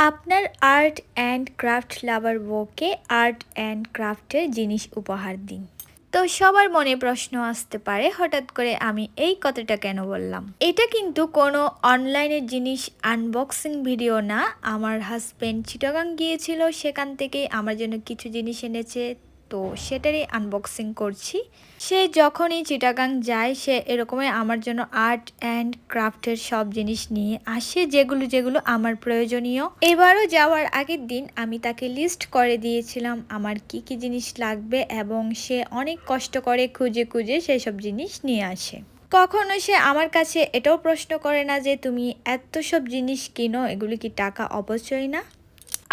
আপনার art and craft লাভার বউকে art and ক্রাফটের জিনিস উপহার দিন। তো সবার মনে প্রশ্ন আসতে পারে, হঠাৎ করে আমি এই কথাটা কেন বললাম। এটা কিন্তু কোনো অনলাইনের জিনিস আনবক্সিং ভিডিও না। আমার হাজব্যান্ড চিটাগাং গিয়েছিল, সেখান থেকে আমার জন্য কিছু জিনিস এনেছে, তো সেটারই আনবক্সিং করছি। সে যখনই চিটাগাং যায় সে এরকমই আমার জন্য আর্ট অ্যান্ড ক্রাফটের সব জিনিস নিয়ে আসে, যেগুলো যেগুলো আমার প্রয়োজনীয়। এবারও যাওয়ার আগের দিন আমি তাকে লিস্ট করে দিয়েছিলাম আমার কি কি জিনিস লাগবে, এবং সে অনেক কষ্ট করে খুঁজে খুঁজে সেসব জিনিস নিয়ে আসে। কখনো সে আমার কাছে এটাও প্রশ্ন করে না যে তুমি এত সব জিনিস কিনো, এগুলি কি টাকা অপচয় না?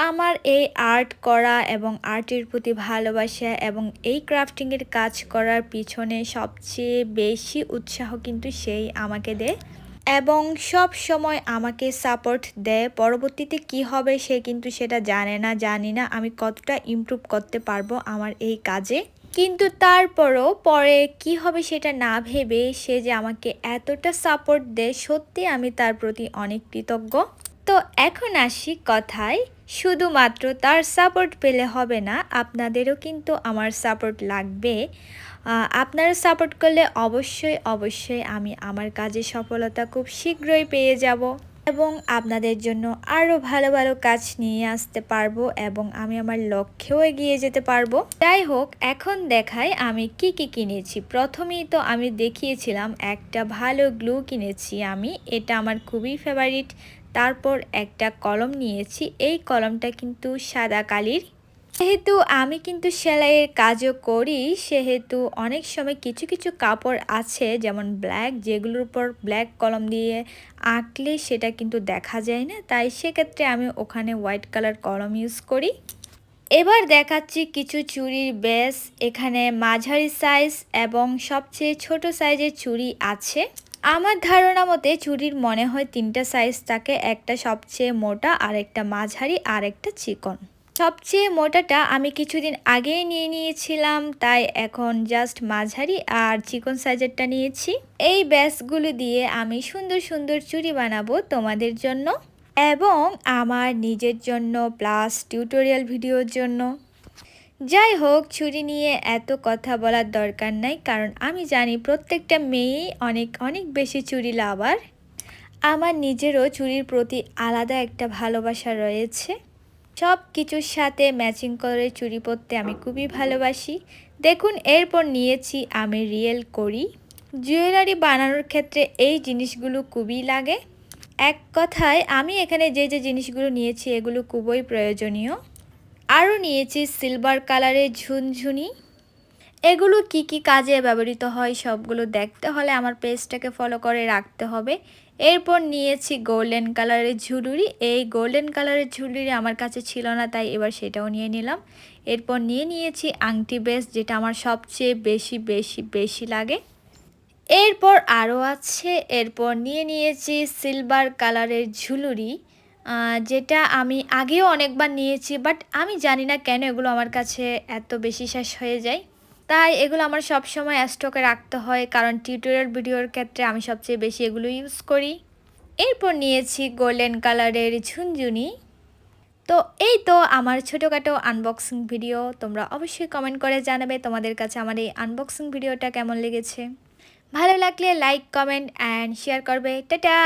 আমার এই আর্ট করা এবং আর্টের প্রতি ভালোবাসা এবং এই ক্রাফটিংয়ের কাজ করার পিছনে সবচেয়ে বেশি উৎসাহ কিন্তু সেই আমাকে দেয়, এবং সব সময় আমাকে সাপোর্ট দেয়। পরবর্তীতে কি হবে সে কিন্তু সেটা জানি না আমি কতটা ইমপ্রুভ করতে পারবো আমার এই কাজে, কিন্তু তারপরও পরে কি হবে সেটা না ভেবে সে যে আমাকে এতটা সাপোর্ট দেয়, সত্যি আমি তার প্রতি অনেক কৃতজ্ঞ। তো এখন আসি কথায়, শুধুমাত্র তার সাপোর্ট পেলে হবে না, আপনাদেরও কিন্তু আমার সাপোর্ট লাগবে। আপনারা সাপোর্ট করলে অবশ্যই আমি আমার কাজে সফলতা খুব শীঘ্রই পেয়ে যাব, এবং আপনাদের জন্য আরও ভালো ভালো কাজ নিয়ে আসতে পারবো, এবং আমি আমার লক্ষ্যেও এগিয়ে যেতে পারবো। যাই হোক, এখন দেখাই আমি কি কি কিনেছি। প্রথমেই তো আমি দেখিয়েছিলাম একটা ভালো গ্লু কিনেছি আমি, এটা আমার খুবই ফেভারিট। তারপর একটা কলম নিয়েছি, এই কলমটা কিন্তু সাদা কালির। যেহেতু আমি কিন্তু সেলাইয়ের কাজও করি, সেহেতু অনেক সময় কিছু কিছু কাপড় আছে যেমন ব্ল্যাক, যেগুলোর উপর ব্ল্যাক কলম দিয়ে আঁকলে সেটা কিন্তু দেখা যায় না, তাই সেক্ষেত্রে আমি ওখানে হোয়াইট কালার কলম ইউজ করি। এবার দেখাচ্ছি কিছু চুড়ির বেস। এখানে মাঝারি সাইজ এবং সবচেয়ে ছোট সাইজের চুড়ি আছে। আমার ধারণা মতে চুড়ির মনে হয় তিনটা সাইজ থাকে, একটা সবচেয়ে মোটা, আর একটা মাঝারি, আর একটা চিকন। সবচেয়ে মোটাটা আমি কিছুদিন আগেই নিয়ে নিয়েছিলাম, তাই এখন জাস্ট মাঝারি আর চিকন সাইজেরটা নিয়েছি। এই ব্যাসগুলো দিয়ে আমি সুন্দর সুন্দর চুড়ি বানাবো তোমাদের জন্য এবং আমার নিজের জন্য, প্লাস টিউটোরিয়াল ভিডিওর জন্য। যাই হোক, চুড়ি নিয়ে এত কথা বলার দরকার নাই, কারণ আমি জানি প্রত্যেকটা মেয়েই অনেক অনেক বেশি চুড়ি লাভার। আমার নিজেরও চুড়ির প্রতি আলাদা একটা ভালোবাসা রয়েছে। সব কিছুর সাথে ম্যাচিং করে চুড়ি পরতে আমি খুবই ভালোবাসি। দেখুন, এরপর নিয়েছি আমি রিয়েল কড়ি। জুয়েলারি বানানোর ক্ষেত্রে এই জিনিসগুলো খুবই লাগে। এক কথায় আমি এখানে যে যে জিনিসগুলো নিয়েছি এগুলো খুবই প্রয়োজনীয়। আরও নিয়েছি সিলভার কালারের ঝুনঝুনি। এগুলো কি কি কাজে ব্যবহৃত হয় সবগুলো দেখতে হলে আমার পেজটাকে ফলো করে রাখতে হবে। এরপর নিয়েছি গোল্ডেন কালারের ঝুলুরি। এই গোল্ডেন কালারের ঝুলুরি আমার কাছে ছিল না, তাই এবার সেটাও নিয়ে নিলাম। এরপর নিয়েছি আংটি বেস, যেটা আমার সবচেয়ে বেশি লাগে। এরপর আরও আছে, এরপর নিয়েছি সিলভার কালারের ঝুলুরি, যেটা আমি আগেও অনেকবার নিয়েছি, বাট আমি জানি না কেন এগুলো আমার কাছে এত বেশি শেষ হয়ে যায়, তাই এগুলো আমার সব সময় স্টকে রাখতে হয়, কারণ টিউটোরিয়াল ভিডিওর ক্ষেত্রে আমি সবচেয়ে বেশি এগুলো ইউজ করি। এরপর নিয়েছি গোল্ডেন কালারের ঝুনঝুনি। তো এই তো আমার ছোটোখাটো আনবক্সিং ভিডিও। তোমরা অবশ্যই কমেন্ট করে জানাবে তোমাদের কাছে আমার এই আনবক্সিং ভিডিওটা কেমন লেগেছে। ভালো লাগলে লাইক, কমেন্ট অ্যান্ড শেয়ার করবে। টাটা।